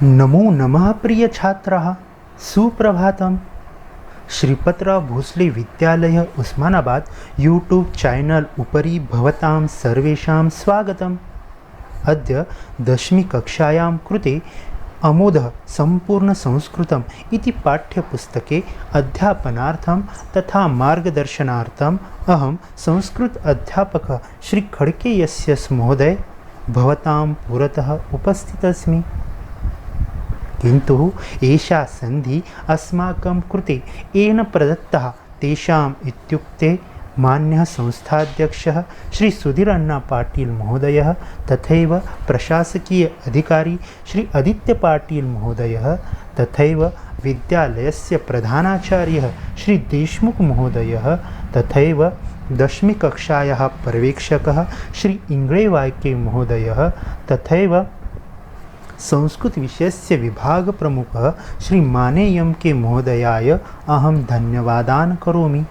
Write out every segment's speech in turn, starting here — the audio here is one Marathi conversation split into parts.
नमो नमः प्रिय छात्राः, सुप्रभातम्। श्रीपतराव भोसले विद्यालय उस्मानाबाद यूट्यूब चैनल उपरि भवतां सर्वेषां स्वागतम्। अद्य 10वी कक्षायां कृते अमोधः सम्पूर्णसंस्कृतम् इति पाठ्यपुस्तके अध्यापनार्थं तथा मार्गदर्शनार्थम् अहं संस्कृत अध्यापकः श्री खड़के यस्यस् महोदय भवतां पुरतः उपस्थितस्मि। किन्तु एषा सन्धि अस्माकं कृते येन प्रदत्तः तेषाम् इत्युक्ते मान्यः संस्थाध्यक्षः श्री सुधीर अन्ना पाटिल महोदयः तथैव प्रशासकीय अधिकारी श्री आदित्य पाटिल महोदयः तथैव विद्यालयस्य प्रधानाचार्यः श्री देशमुख महोदयः तथैव 10वी कक्षायाः पर्यवेक्षकः श्री इंग्ळे वायके महोदयः तथैव संस्कृत विषयस्य विभाग प्रमुखः श्री माने एम के महोदयाय अहं धन्यवादान करोमि।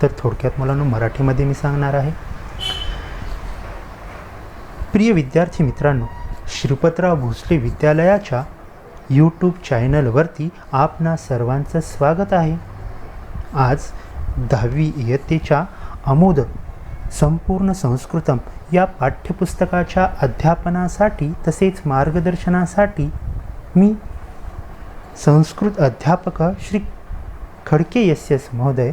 तर थोडक्यात मुलांनो मराठीमध्ये मी सांगणार आहे। प्रिय विद्यार्थी मित्रांनो, श्रीपतराव भोसले विद्यालयाच्या यूट्यूब चॅनलवरती आपणा सर्वांचं स्वागत आहे। आज 10वी इयत्तेच्या अमोद संपूर्ण संस्कृतम या पाठ्यपुस्तकाच्या अध्यापनासाठी तसेच मार्गदर्शनासाठी मी संस्कृत अध्यापक श्री खड़के यस्यस महोदय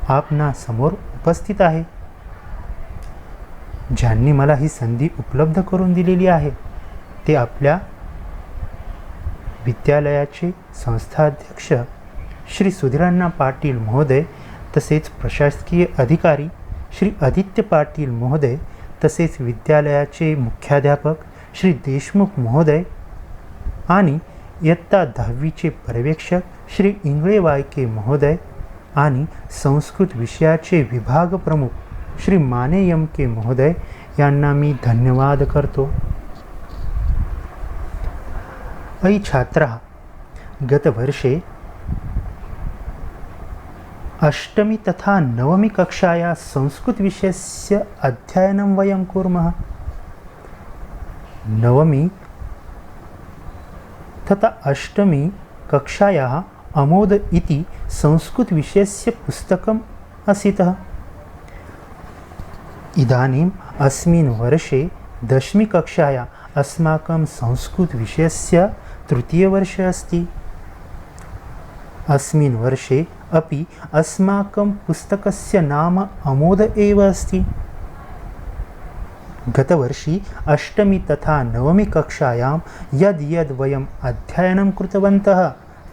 आपणा समोर उपस्थित आहे। ज्यांनी मला ही संधी उपलब्ध करून दिलेली आहे ते आपल्या विद्यालयाचे संस्थाध्यक्ष श्री सुधीर अन्ना पाटिल महोदय तसेच प्रशासकीय अधिकारी श्री आदित्य पाटिल महोदय तसेच विद्यालयाचे मुख्याध्यापक श्री देशमुख महोदय आणि इयत्ता 10वीचे पर्यवेक्षक श्री इंगळे वायके महोदय आणि संस्कृत विषयाचे विभाग प्रमुख श्री माने एम के महोदय यांना मी धन्यवाद करतो। अयि छात्राः, गतवर्षे 8वी तथा 9वी कक्षायाः संस्कृत विषयस्य अध्ययनं वयं कुर्मः। 9वी तथा 8वी कक्षायाः अमोद इति संस्कृत विषयस्य पुस्तकम् आसीत्। इदानीम् अस्मिन् वर्षे 10वी कक्षायाः अस्माकं संस्कृत विषयस्य तृतीयवर्षः अस्ति। अस्मिन् वर्षे अपि अस्माकं पुस्तकस्य नाम अमोद एव अस्ति। गतवर्षी 8वी तथा 9वी कक्षायां यद् वयम् अध्ययनं कृतवन्तः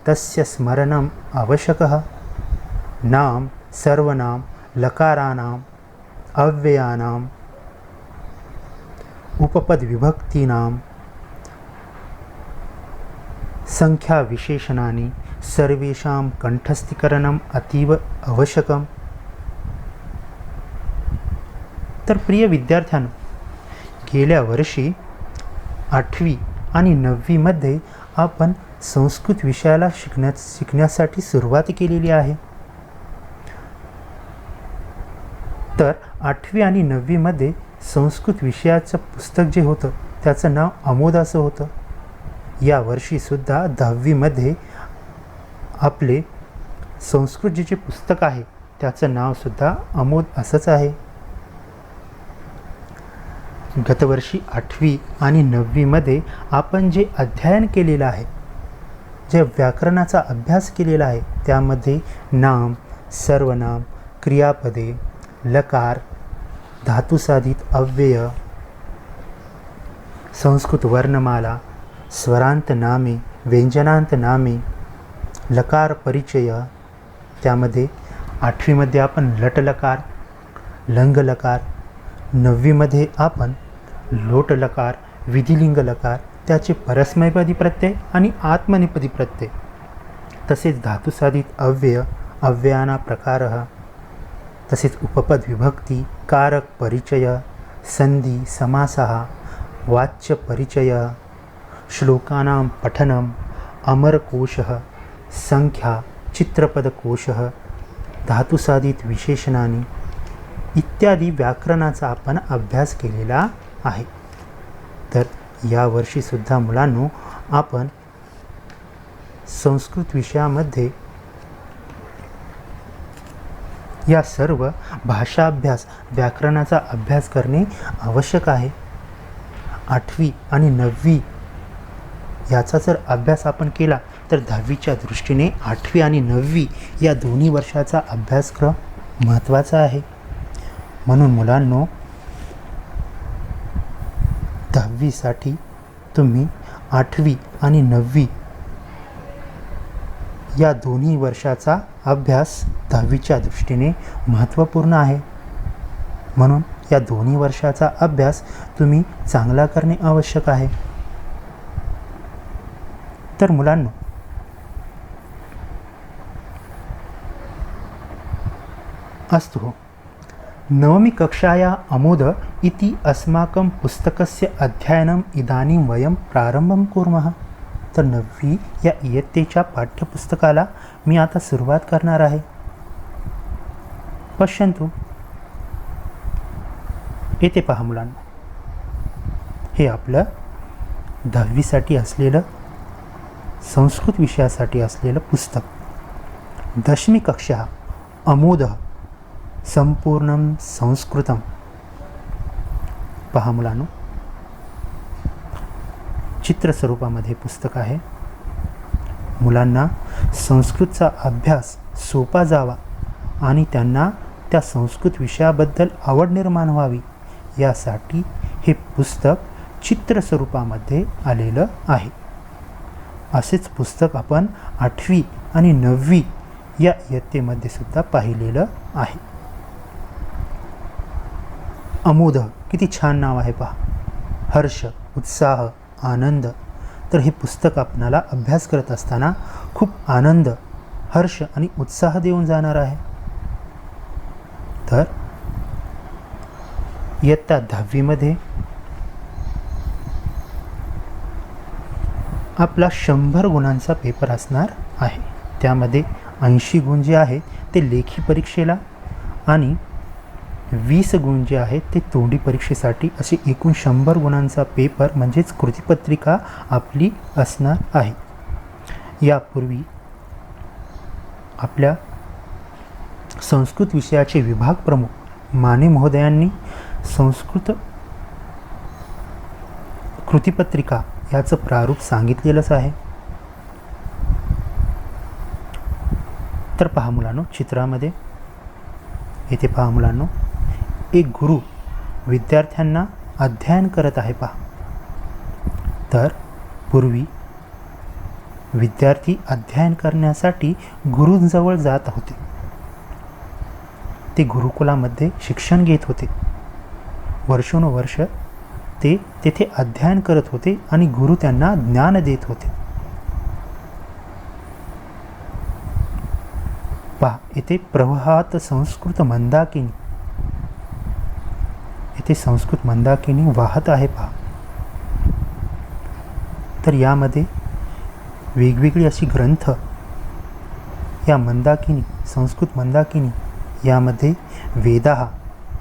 तस्य स्मरणम् आवश्यकः। नाम, सर्वनाम, लकाराणाम्, अव्ययानाम्, उपपदविभक्तीनां, संख्याविशेषणानि सर्वेषां कंठस्थीकरणम् अतीव आवश्यकम्। तर प्रिय विद्यार्थ्यांनो, गेल्या वर्षी 8वी आणि 9वी मध्ये आपण संस्कृत विषयाला शिकण्यासाठी सुरुवात केलेली आहे। तर 8वी आणि 9वी मध्ये संस्कृत विषयाचं पुस्तक जे होतं त्याचं नाव अमोद असं होतं। या वर्षी सुद्धा 10वी मध्ये आपले संस्कृत जे पुस्तक आहे त्याचं नाव सुद्धा अमोद असंच आहे। गतवर्षी 8वी आणि 9वी मध्ये आपण जे अध्ययन केलेलं आहे, जे व्याकरणाचा अभ्यास केलेला आहे त्यामध्ये नाम, सर्वनाम, क्रियापदे, लकार, धातुसाधित अव्यय, संस्कृत वर्णमाला, स्वरांत नामे, व्यंजनांत नामे, लकार परिचय, त्यामध्ये 8वी मध्ये आपण लटलकार, लंगलकार, 9वी मध्ये आपण लोटलकार, विधिलिंग लकार, त्याचे परस्मैपदी प्रत्यय आणि आत्मनेपदी प्रत्यय, तसेच धातुसाधित अव्यय, अव्ययाना प्रकारः, तसेच उपपद विभक्ती, कारक परिचय, संधी, समासः, वाच्य परिचय, श्लोकानां पठनम्, अमरकोशः, संख्या, चित्रपदकोशः, धातुसाधित विशेषणानि इत्यादी व्याकरणाचा आपण अभ्यास केलेला आहे। तर यावर्षीसुद्धा मुलांनो आपण संस्कृत विषयामध्ये या सर्व भाषा अभ्यास, व्याकरणाचा अभ्यास करणे आवश्यक आहे. 8वी आणि 9वी याचा जर अभ्यास आपण केला तर 10वीच्या दृष्टीने 8वी आणि 9वी या दोन्ही वर्षाचा अभ्यासक्रम महत्त्वाचा आहे. म्हणून मुलांनो 10वीसाठी तुम्ही 8वी आणि 9वी या दोन्ही वर्षाचा अभ्यास 10वीच्या दृष्टीने महत्त्वपूर्ण आहे. म्हणून या दोन्ही वर्षाचा अभ्यास तुम्ही चांगला करणे आवश्यक आहे. तर मुलांनो अस्तु नवमी कक्षाया अमोद इति अस्माकं पुस्तकस्य अध्ययनम् इदानीं वयं प्रारंभं कुर्मः. तर 9वी या इयत्तेच्या पाठ्यपुस्तकाला मी आता सुरुवात करणार आहे. पश्यन्तु येथे पहा मुलांनो, हे आपलं 10वीसाठी असलेलं संस्कृत विषयासाठी असलेलं पुस्तक. 10वी कक्षा अमोद संपूर्णं संस्कृतम. पहा मुलांनो, चित्र स्वरूपामध्ये पुस्तक आहे. मुलांना संस्कृतचा अभ्यास सोपा जावा आणि त्यांना त्या संस्कृत विषयाबद्दल आवड निर्माण व्हावी यासाठी हे पुस्तक चित्र स्वरूपामध्ये आलेलं आहे. असेच पुस्तक आपण 8वी आणि 9वी या इयत्तेमध्ये सुद्धा पाहिलेलं आहे. अमोद किती छान नाव आहे पहा. हर्ष, उत्साह, आनंद. तर हे पुस्तक आपणाला अभ्यास करत असताना खूप आनंद, हर्ष आणि उत्साह देऊन जाणार आहे. तर इयत्ता 10वीमध्ये आपला 100 गुणांचा पेपर असणार आहे. त्यामध्ये 80 गुण जे आहेत ते लेखी परीक्षेला आणि 20 गुण जे आहेत ते तोंडी परीक्षेसाठी, असे एकूण 100 गुणांचा पेपर म्हणजेच कृतीपत्रिका आपली असणार आहे. यापूर्वी आपल्या संस्कृत विषयाचे विभाग प्रमुख माने महोदयांनी संस्कृत कृतीपत्रिका याचं प्रारूप सांगितलेलंच आहे. तर पहा मुलांनो, चित्रामध्ये येथे पहा मुलांनो, एक गुरु विद्यार्थ्यांना अध्ययन करत आहे पहा. तर पूर्वी विद्यार्थी अध्ययन करण्यासाठी गुरूंजवळ जात होते. ते गुरुकुलामध्ये शिक्षण घेत होते. वर्षोनवर्ष ते तेथे अध्ययन करत होते आणि गुरु त्यांना ज्ञान देत होते. पहा येथे प्रवाहात संस्कृत मंदाकिनी, येथे संस्कृत मंदाकिनी वाहत आहे पहा. तर यामध्ये वेगवेगळी अशी ग्रंथ, या मंदाकिनी, संस्कृत मंदाकिनी यामध्ये वेदाः,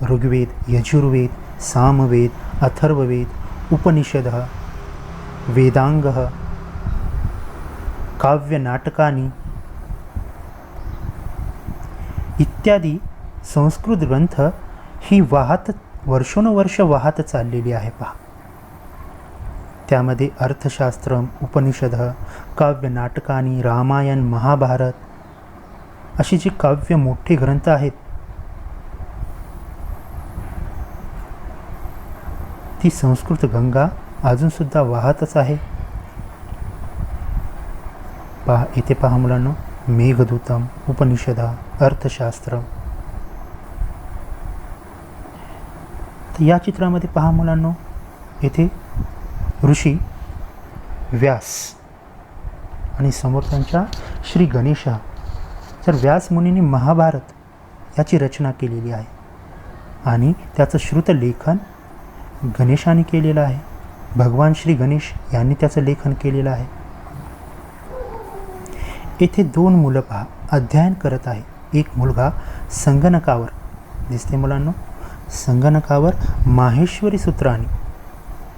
ऋग्वेद, यजुर्वेद, सामवेद, अथर्ववेद, उपनिषदः, वेदांगः, काव्यनाटकानि इत्यादी संस्कृत ग्रंथ ही वर्षोनवर्ष वाहत चाललेली आहे पहा. त्यामध्ये अर्थशास्त्र, उपनिषद, काव्यनाटकानि, रामायण, महाभारत अशी जी काव्य मोठे ग्रंथ आहेत ती संस्कृत गंगा अजूनसुद्धा वाहतच आहे. पहा इथे पहा मुलांनो, मेघदूतम, उपनिषद, अर्थशास्त्र. तर या चित्रामध्ये पहा मुलांनो, येथे ऋषी व्यास आणि समोर त्यांच्या श्री गणेश. तर व्यास मुनींनी महाभारत याची रचना केलेली आहे आणि त्याचं श्रुत लेखन गणेशाने केलेलं आहे. भगवान श्री गणेश यांनी त्याचं लेखन केलेलं आहे. येथे 2 मुलं पहा अध्ययन करत आहे. एक मुलगा संगणकावर दिसते मुलांनो, संगणकावर माहेश्वरी सूत्राने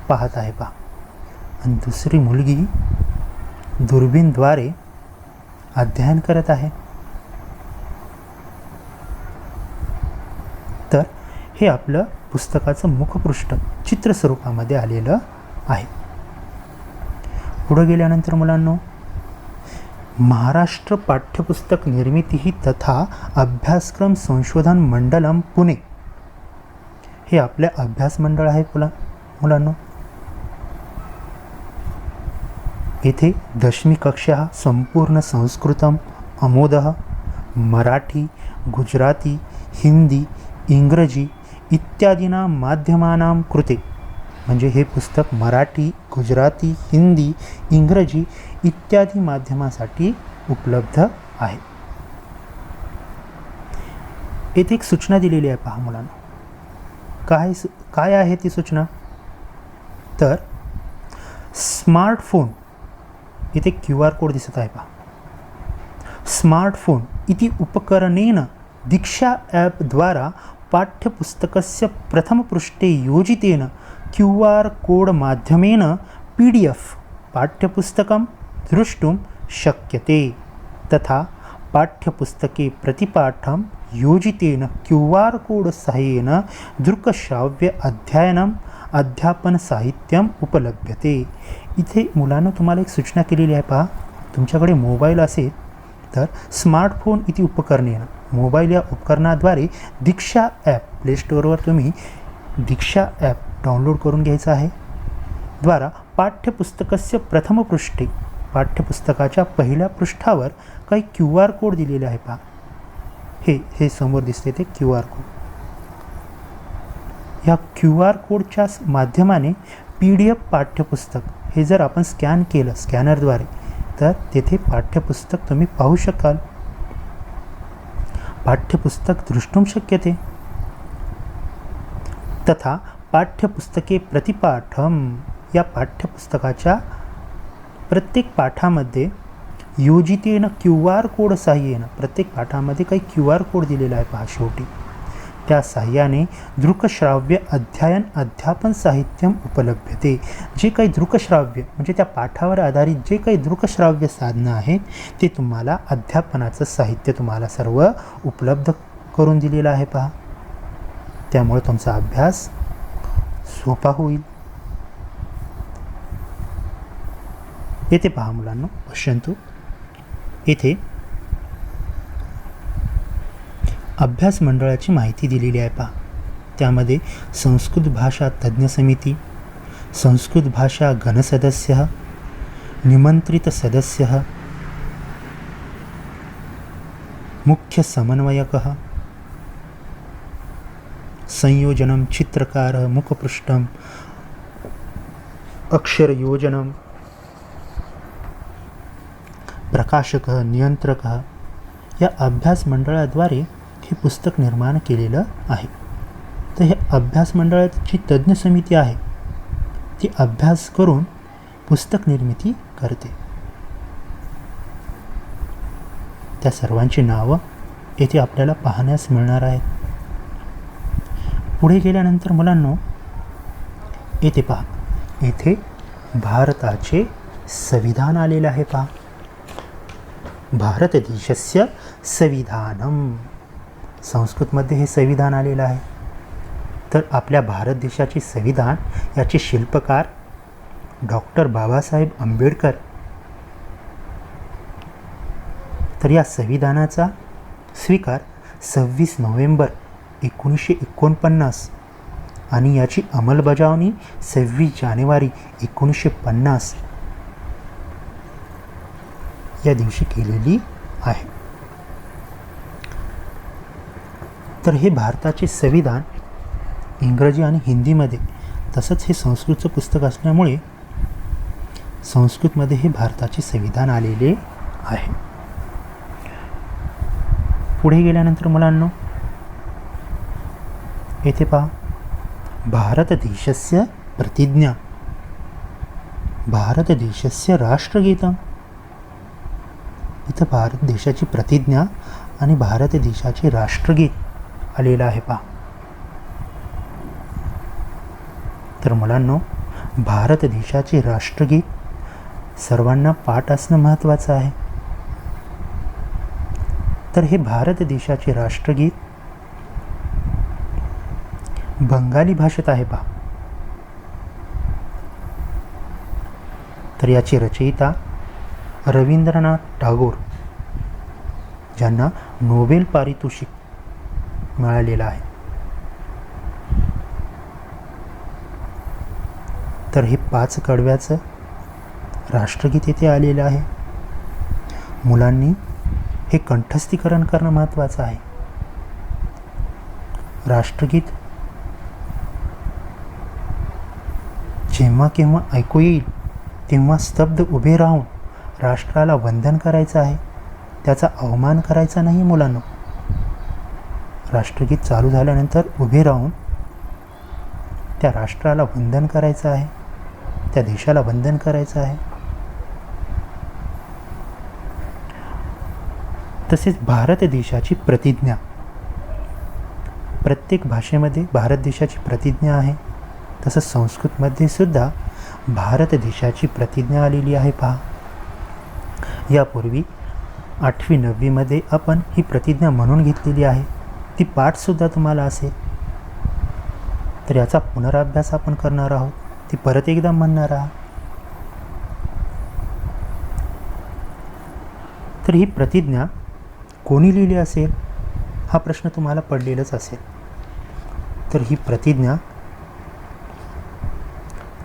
पाहत आहे पहा. आणि दुसरी मुलगी दुर्बीणद्वारे अध्ययन करत आहे. तर हे आपलं पुस्तकाचं मुखपृष्ठ चित्र स्वरूपामध्ये आलेलं आहे. पुढे गेल्यानंतर मुलांनो, महाराष्ट्र पाठ्यपुस्तक निर्मिती तथा अभ्यासक्रम संशोधन मंडलम पुणे हे आपले अभ्यास मंडळ आहे मुलांनो. येथे 10वी कक्षा संपूर्ण संस्कृतम अमोदः मराठी, गुजराती, हिंदी, इंग्रजी इत्यादीना माध्यमानां कृते, म्हणजे हे पुस्तक मराठी, गुजराती, हिंदी, इंग्रजी इत्यादी माध्यमासाठी उपलब्ध आहे. येथे एक सूचना दिलेली आहे पहा मुलांना. काय आहे ती सूचना? तर स्मार्टफोन, इथे QR कोड दिसत आहे पहा. स्मार्टफोन इति उपकरणेन दीक्षा ॲप द्वारा पाठ्यपुस्तकस्य प्रथमपृष्ठे योजितेन QR कोड माध्यमेन PDF पाठ्यपुस्तकं द्रष्टुं शक्यते. तथा पाठ्यपुस्तके प्रतिपाठं योजितेन QR कोड सहाय्येन दृकश्राव्य अध्यापन साहित्यम उपलभ्यते. इथे मुलांना तुम्हाला एक सूचना केलेली आहे पहा. तुमच्याकडे मोबाईल असेल तर स्मार्टफोन इति उपकरणेन, मोबाईल या उपकरणाद्वारे दीक्षा ॲप, प्ले स्टोअरवर तुम्ही दीक्षा ॲप डाउनलोड करून घ्यायचं आहे. द्वारा पाठ्यपुस्तकस्य प्रथमपृष्ठे, पाठ्यपुस्तकाच्या पहिल्या पृष्ठावर काही QR कोड दिलेले आहे पहा. हे समोर दिसते ते QR कोड. या QR कोडच्या माध्यमाने PDF पाठ्यपुस्तक हे जर आपण स्कॅन केलं स्कॅनरद्वारे, तर तेथे पाठ्यपुस्तक तुम्ही पाहू शकाल. पाठ्यपुस्तक द्रष्टुं शक्यते. तथा पाठ्यपुस्तके प्रतिपाठम, या पाठ्यपुस्तकाच्या प्रत्येक पाठामध्ये योजितेन QR कोड सहाय्येन, प्रत्येक पाठामध्ये काही QR कोड दिलेला आहे पहा शेवटी. त्या साह्याने दृकश्राव्य अध्यापन साहित्यम उपलभ्यते. जे काही दृकश्राव्य म्हणजे त्या पाठावर आधारित जे काही दृकश्राव्य साधनं आहेत ते तुम्हाला अध्यापनाचं साहित्य तुम्हाला सर्व उपलब्ध करून दिलेलं आहे पहा. त्यामुळे तुमचा अभ्यास सोपा होईल. येथे पहा मुलांनो, पश्यंतु येथे अभ्यास मंडळाची माहिती दिलेली आहे पहा. त्यामध्ये संस्कृत भाषा तज्ञ समिती, संस्कृत भाषा गणसदस्यः, निमंत्रित सदस्यः, मुख्य समन्वयकः, संयोजनं चित्रकारः, मुखपृष्ठं, अक्षरयोजनं, प्रकाशकः, नियंत्रकः, या अभ्यास मंडळाद्वारे हे पुस्तक निर्माण केलेलं आहे. तर हे अभ्यास मंडळाची तज्ञ समिती आहे, ती अभ्यास करून पुस्तक निर्मिती करते. त्या सर्वांची नावं येथे आपल्याला पाहण्यास मिळणार आहेत. पुढे गेल्यानंतर मुलांनो, येथे पहा, येथे भारताचे संविधान आलेलं आहे पहा. भारत देशस्य संविधानम, संस्कृतमध्ये हे संविधान आलेलं आहे. तर आपल्या भारत देशाचे संविधान याचे शिल्पकार डॉक्टर बाबासाहेब आंबेडकर. तर या संविधानाचा स्वीकार 26 नोव्हेंबर 1949 आणि याची अंमलबजावणी 26 जानेवारी 1950 या दिवशी केलेली आहे. तर हे भारताचे संविधान इंग्रजी आणि हिंदीमध्ये, तसंच हे संस्कृतचं पुस्तक असल्यामुळे संस्कृतमध्ये हे भारताचे संविधान आलेले आहे. पुढे गेल्यानंतर मुलांनो, येथे पहा, भारत देशस्य प्रतिज्ञा, भारत देशस्य राष्ट्रगीतम. इथं भारत देशाची प्रतिज्ञा आणि भारत देशाचे राष्ट्रगीत आलेलं आहे पहा. तर मुलांनो, भारत देशाचे राष्ट्रगीत सर्वांना पाठ असणं महत्त्वाचं आहे. तर हे भारत देशाचे राष्ट्रगीत बंगाली भाषेत आहे पहा. तर याचे रचयिता रवींद्रनाथ टागोर, ज्यांना नोबेल पारितोषिक मिळालेलं आहे. तर हे 5 कडव्याचं राष्ट्रगीत येथे आलेलं आहे. मुलांनी हे कंठस्थीकरण करणं महत्त्वाचं आहे. राष्ट्रगीत जेव्हा केव्हा ऐकू येईल तेव्हा स्तब्ध उभे राहून राष्ट्राला वंदन करायचं आहे. त्याचा अवमान करायचा नाही मुलांनो. राष्ट्रगीत चालू झाल्यानंतर उभे राहून त्या राष्ट्राला वंदन करायचं आहे, त्या देशाला वंदन करायचं आहे. तसेच भारत देशाची प्रतिज्ञा, प्रत्येक भाषेमध्ये भारत देशाची प्रतिज्ञा आहे. तसंच संस्कृतमध्ये सुद्धा भारत देशाची प्रतिज्ञा आलेली आहे पहा. यापूर्वी 8वी 9वी मध्ये आपण ही प्रतिज्ञा म्हणून घेतलेली आहे. ती पाठसुद्धा तुम्हाला असेल. तर याचा पुनराभ्यास आपण करणार आहोत. ती परत एकदा म्हणणार आहात. तर ही प्रतिज्ञा कोणी लिहिली असेल हा प्रश्न तुम्हाला पडलेलाच असेल. तर ही प्रतिज्ञा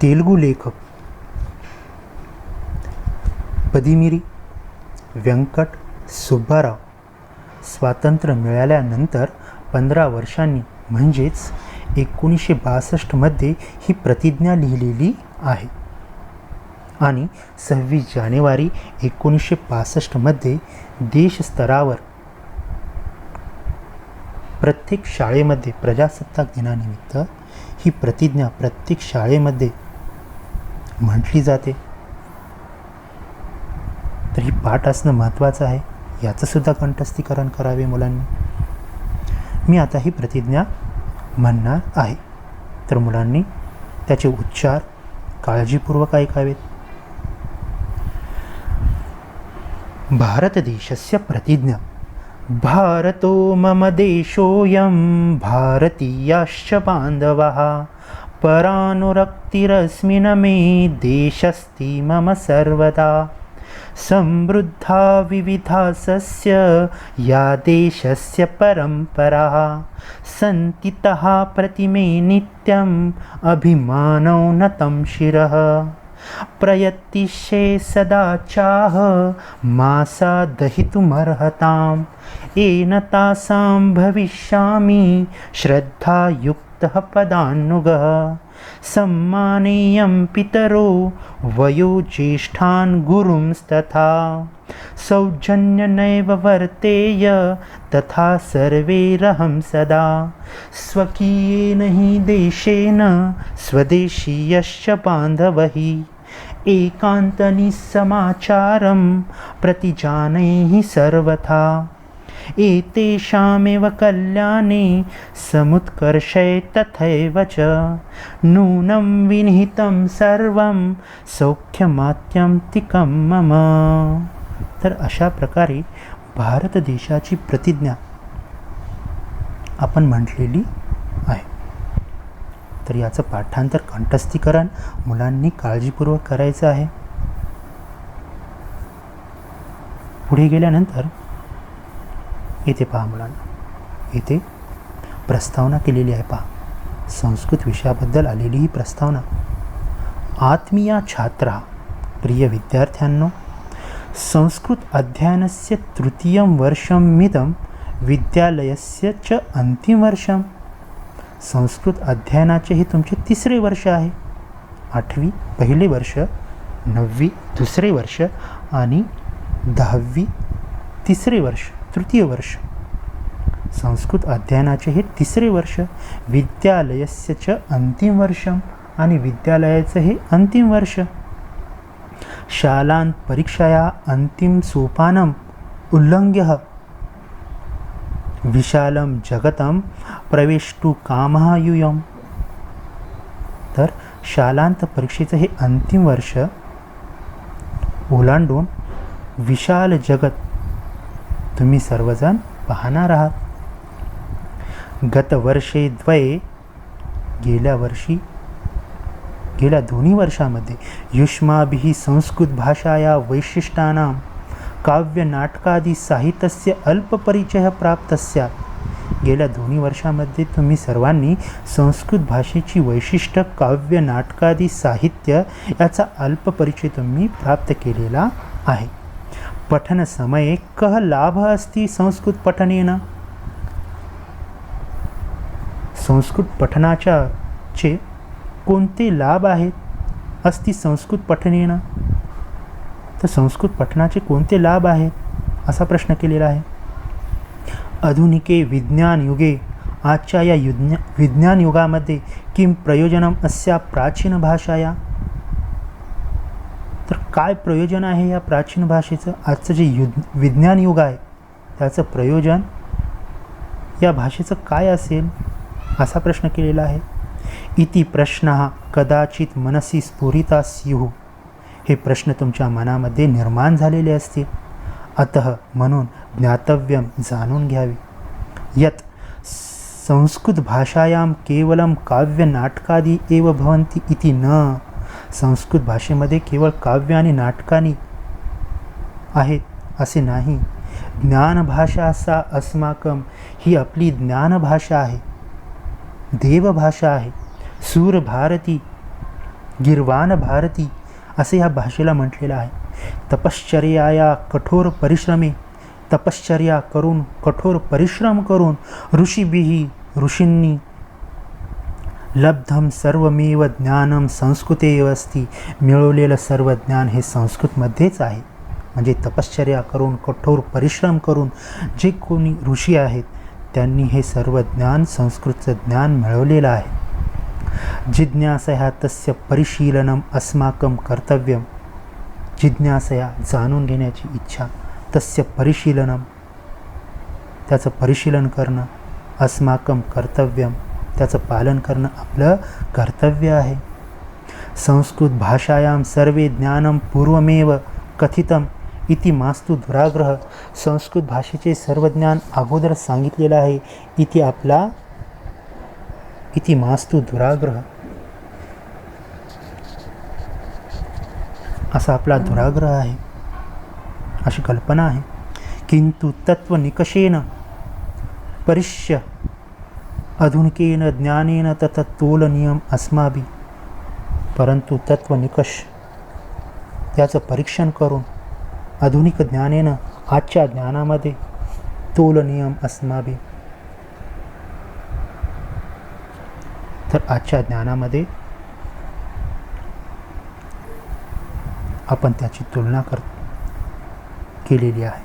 तेलुगू लेखक पदिमिरी व्यंकट सुब्बाराव स्वातंत्र्य मिळाल्यानंतर 15 वर्षांनी म्हणजेच 1962 मध्ये ही प्रतिज्ञा लिहिलेली आहे. आणि 26 जानेवारी 1965 मध्ये देशस्तरावर प्रत्येक शाळेमध्ये प्रजासत्ताक दिनानिमित्त ही प्रतिज्ञा प्रत्येक शाळेमध्ये म्हटली जाते. तर ही पाठ असणं महत्त्वाचं आहे. याचं सुद्धा कंठस्थीकरण करावे मुलांनी. मी आता ही प्रतिज्ञा म्हणणार आहे. तर मुलांनी त्याचे उच्चार काळजीपूर्वक ऐकावेत. भारत देशस्य प्रतिज्ञा. भारतो मम देशोऽयं भारतीयाश्च बान्धवाः परानुरक्तिरस्मिन् मे देशस्ति मम सर्वदा समृद्धा विविधा सस्य या देशस्य परम्पराः सन्तितः प्रतिमे नित्यम् अभिमानौ नतं शिरः प्रयतिष्ये सदा चाह मासा दहितुमर्हताम् येन तासां भविष्यामि श्रद्धायुक्तः पदान्नुगः सम्मानेयं पितरो वयोज्येष्ठान् गुरुंस्तथा सौजन्यनैव वर्तेय तथा सर्वैरहं सदा स्वकीयेन हि देशेन स्वदेशीयश्च बान्धवः एकान्तनि समाचारं प्रतिजानैः सर्वथा एतेषामेव कल्याणे समुत्कर्षे तथैव च नूनं विनिहितं सर्वं सौख्यमात्यन्तिकं मम. तर अशा प्रकारे भारत देशाची प्रतिज्ञा आपण म्हटलेली आहे. तर याचं पाठांतर कंठस्थीकरण मुलांनी काळजीपूर्वक करायचं आहे. पुढे गेल्यानंतर येथे पहा मुलांना, येथे प्रस्तावना केलेली आहे पहा. संस्कृत विषयाबद्दल आलेली ही प्रस्तावना. आत्मीया छात्रा, प्रिय विद्यार्थ्यांनो, संस्कृत अध्ययनस्य 3य वर्षमिदं विद्यालयस्य च अंतिम वर्षम. संस्कृत अध्ययनाचे हे तुमचे 3रे वर्ष आहे. 8वी पहिले वर्ष, 9वी दुसरे वर्ष आणि 10वी तिसरे वर्ष, तृतीय वर्ष. संस्कृत अध्ययनाचे हे 3रे वर्ष. विद्यालयस्य च अंतिम वर्षम आणि विद्यालयाचं हे अंतिम वर्ष. शालां परीक्षया अंतिम सोपानम उल्लंघ्य विशालं जगतं प्रवेष्टु कामः यूयम्. तर शालांत परीक्षेचं हे अंतिम वर्ष ओलांडून विशाल जगत तुम्ही सर्वजण पाहणार आहात. गतवर्षे द्वये गेल्या दोन्ही वर्षामध्ये युष्माभिः संस्कृत भाषाया वैशिष्ट्यानां काव्य नाटकादी साहित्यस्य अल्पपरिचय प्राप्त स्यात्. गेल्या दोन्ही वर्षामध्ये तुम्ही सर्वांनी संस्कृत भाषेची वैशिष्ट्य, काव्य नाटकादी साहित्य याचा अल्पपरिचय तुम्ही प्राप्त केलेला आहे. पठन समये कः लाभः अस्ति संस्कृत पठनेन. संस्कृत पठनाचे कोणते लाभ आहेत अस्ति संस्कृत पठनेन. तर संस्कृत पठनाचे कोणते लाभ आहेत असा प्रश्न केलेला आहे. आधुनिके विज्ञान युगे, आजच्या या विज्ञान युगामध्ये किं प्रयोजनम अस्या प्राचीन भाषाया. तर काय प्रयोजन आहे या प्राचीन भाषेचं. आजचं जे विज्ञान युग आहे त्याचं प्रयोजन या भाषेचं काय असेल असा प्रश्न केलेला आहे. इति प्रश्नः कदाचित मनसी स्फुरिता स्युः. हे प्रश्न तुमच्या मनामध्ये निर्माण झालेले असतील. अतः म्हणून ज्ञातव्यम जाणून घ्यावे. यत् संस्कृत भाषायां केवलं काव्य नाटकादी एव भवन्ति इति न. संस्कृत भाषेमध्ये केवळ काव्य आणि नाटकानी आहेत असे नाही. ज्ञानभाषा सा अस्माकं. ही आपली ज्ञानभाषा आहे, देवभाषा आहे. सूर भारती, गिरवान भारती असे या भाषेला म्हटलेलं आहे. तपश्चर्याया कठोर परिश्रमे, तपश्चर्या करून, कठोर परिश्रम करून ऋषींनी लब्धम सर्वमेव ज्ञानम संस्कृते एव अस्ति. मिळवलेलं सर्व ज्ञान हे संस्कृतमध्येच आहे. म्हणजे तपश्चर्या करून, कठोर परिश्रम करून जे कोणी ऋषी आहेत त्यांनी हे सर्व ज्ञान, संस्कृतचं ज्ञान मिळवलेलं आहे. जिज्ञासया तस्य परिशीलनम अस्माकं कर्तव्यम. जिज्ञासया जाणून घेण्याची इच्छा, तस्य परिशीलनम त्याचं परिशीलन करणं, अस्माकं कर्तव्यम त्याचं पालन करणं आपलं कर्तव्य आहे. संस्कृत भाषायां सर्वे ज्ञानं पूर्वमेव कथितम इति मास्तु दुराग्रह. संस्कृत भाषेचे सर्व ज्ञान अगोदर सांगितलेलं आहे. इति मास्तु दुराग्रह असा आपला दुराग्रह आहे, अशी कल्पना आहे. किंतु तत्वनिकषेन परिश्य आधुनिकेन ज्ञानेन तथा तोलनीयम अस्माभिः. परंतु तत्वनिकष याचं परीक्षण करून आधुनिक ज्ञानेनं आजच्या ज्ञानामध्ये तोलनीयम अस्माभिः. तर आजच्या ज्ञानामध्ये आपण त्याची तुलना केलेली आहे.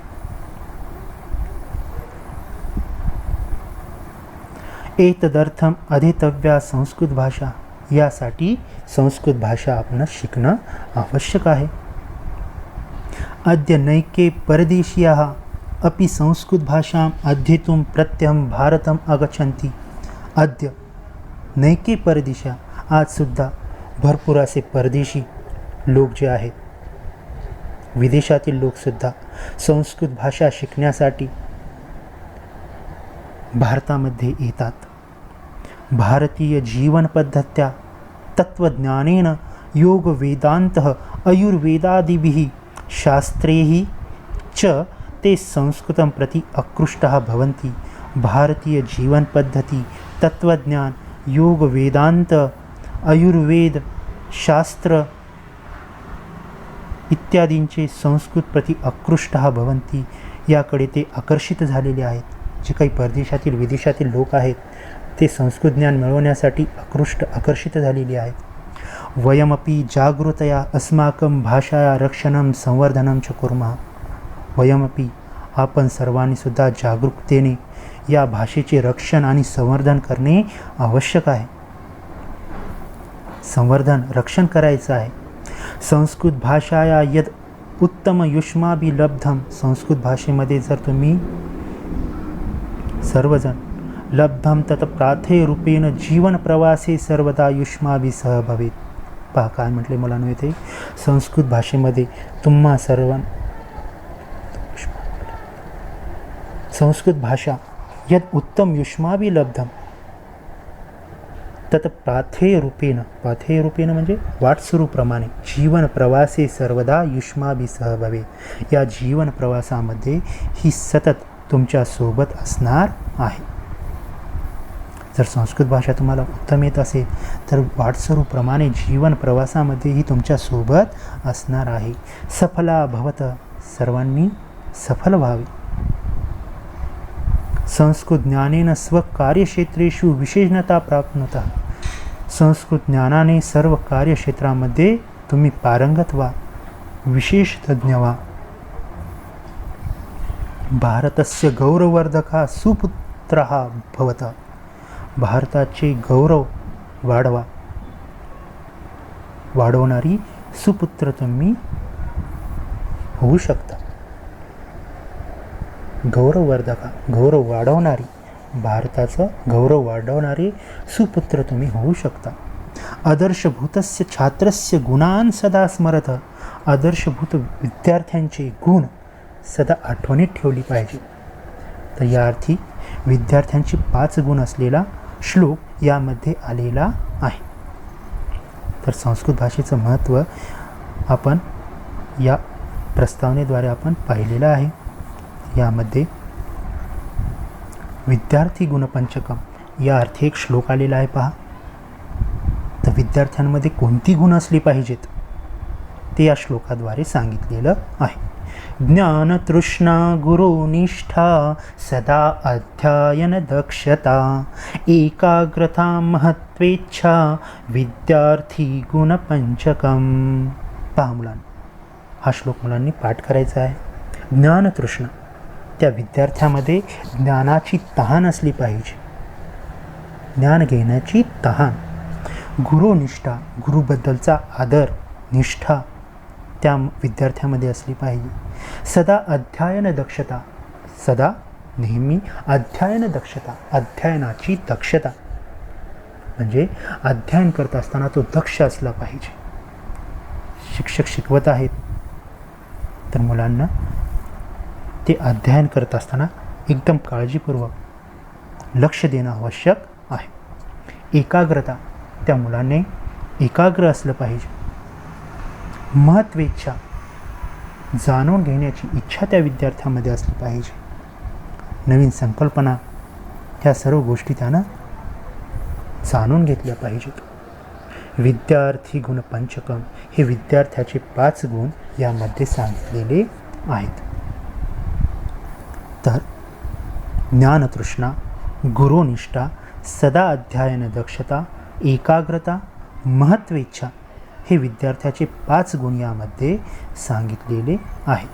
एतदर्थम अधितव्या संस्कृत भाषा. यासाठी संस्कृत भाषा आपण शिकणं आवश्यक आहे. अद्य नैके परदेशीयाः अपि संस्कृत भाषाम् अध्येतुं प्रत्यहं भारतम् आगच्छन्ति. अद्य नैके परदेशी, आजसुद्धा भरपूर असे परदेशी लोक जे आहेत, विदेशातील लोकसुद्धा संस्कृत भाषा शिकण्यासाठी भारतामध्ये येतात. भारतीय जीवनपद्धत्या तत्त्वज्ञानेन योग वेदान्तः आयुर्वेदादिभिः शास्त्रैः च ते संस्कृतं प्रति आकृष्टाः भवन्ति. भारतीय जीवनपद्धती, तत्त्वज्ञान, योग वेदांत, आयुर्वेद शास्त्र इत्यादींचे संस्कृत प्रति आकृष्टाः भवन्ति. याकडे ते आकर्षित झालेले आहेत. जे काही परदेशातील, विदेशातील लोक आहेत ते संस्कृत ज्ञान मिळवण्यासाठी आकर्षित झालेली आहेत. वयमपि जागृतया अस्माकं भाषाया रक्षणं संवर्धनं च कुर्मः. वयमपि आपण सर्वांनी सुद्धा जागरूकतेने या भाषेचे रक्षण आणि संवर्धन करणे आवश्यक आहे. संवर्धन, रक्षण करायचं आहे. संस्कृत भाषाया यद उत्तम युष्माभि लब्धम. संस्कृत भाषेमध्ये जर तुम्ही सर्वजण लब्धम तत् प्राथेय रूपेण जीवन प्रवासे सर्वदा युष्माभि सह भवेत. पहा काय म्हटले मुलांनो येथे, संस्कृत भाषेमध्ये तुम्हा सर्वां संस्कृत भाषा यद उत्तम युष्माभि लब्धम तत् पाथेयरूपेण म्हणजे वाटसरूप्रमाणे जीवन प्रवासे सर्वदा युष्माभि सह भवे. या जीवन प्रवासामध्ये ही सतत तुमच्या सोबत असणार आहे. जर संस्कृत भाषा तुम्हाला उत्तम येत असेल तर वाटसरूप्रमाणे जीवन प्रवासामध्ये ही तुमच्या सोबत असणार आहे. सफला भवत, सर्वांनी सफल व्हावे. संस्कृत ज्ञानेन स्वकार्यक्षेत्रेषु विशेषणता प्राप्नुता. संस्कृत ज्ञानाने सर्व कार्यक्षेत्रामध्ये तुम्ही पारंगत व्हा, विशेष तज्ञ व्हा. भारतस्य गौरवर्धका सुपुत्रः भवत. भारताचे गौरव वाढवणारी सुपुत्र तुम्ही होऊ शकता. गौरवर्धका, गौरव वाढवणारी, भारताचं गौरव वाढवणारे सुपुत्र तुम्ही होऊ शकता. आदर्शभूतस्य छात्रस्य गुणान् सदा स्मरत. आदर्शभूत विद्यार्थ्यांचे गुण सदा आठवणीत ठेवली पाहिजे. तर या अर्थी विद्यार्थ्यांची 5 गुण असलेला श्लोक यामध्ये आलेला आहे. तर संस्कृत भाषेचं महत्त्व आपण या प्रस्तावनेद्वारे आपण पाहिलेलं आहे. यामध्ये विद्यार्थी गुणपंचकम या अर्थी एक श्लोक आलेला आहे पहा. तर विद्यार्थ्यांमध्ये कोणती गुण असली पाहिजेत ते या श्लोकाद्वारे सांगितलेलं आहे. ज्ञानतृष्णा गुरुनिष्ठा सदा अध्ययन दक्षता एकाग्रता महत्वेच्छा विद्यार्थी गुणपंचकम. पहा मुलांनी, हा श्लोक मुलांनी पाठ करायचा आहे. ज्ञानतृष्णा, त्या विद्यार्थ्यामध्ये ज्ञानाची तहान असली पाहिजे, ज्ञान घेण्याची तहान. गुरुनिष्ठा, गुरुबद्दलचा आदर, निष्ठा त्या विद्यार्थ्यामध्ये असली पाहिजे. सदा अध्ययन दक्षता, सदा नेहमी अध्ययन दक्षता, अध्ययनाची दक्षता म्हणजे अध्ययन करत असताना तो दक्ष असला पाहिजे. शिक्षक शिकवत आहेत तर मुलांना ते अध्ययन करत असताना एकदम काळजीपूर्वक लक्ष देणं आवश्यक आहे. एकाग्रता, त्या मुलाने एकाग्र असलं पाहिजे. महत्वेच्छा, जाणून घेण्याची इच्छा त्या विद्यार्थ्यामध्ये असली पाहिजे. नवीन संकल्पना, ह्या सर्व गोष्टी त्यानं जाणून घेतल्या पाहिजेत. विद्यार्थी गुण पंचकम, हे विद्यार्थ्याचे 5 गुण यामध्ये सांगितलेले आहेत. तर ज्ञानतृष्णा, गुरुनिष्ठा, सदा अध्ययन दक्षता, एकाग्रता, महत्वेच्छा हे विद्यार्थ्याचे 5 गुण यामध्ये सांगितलेले आहेत.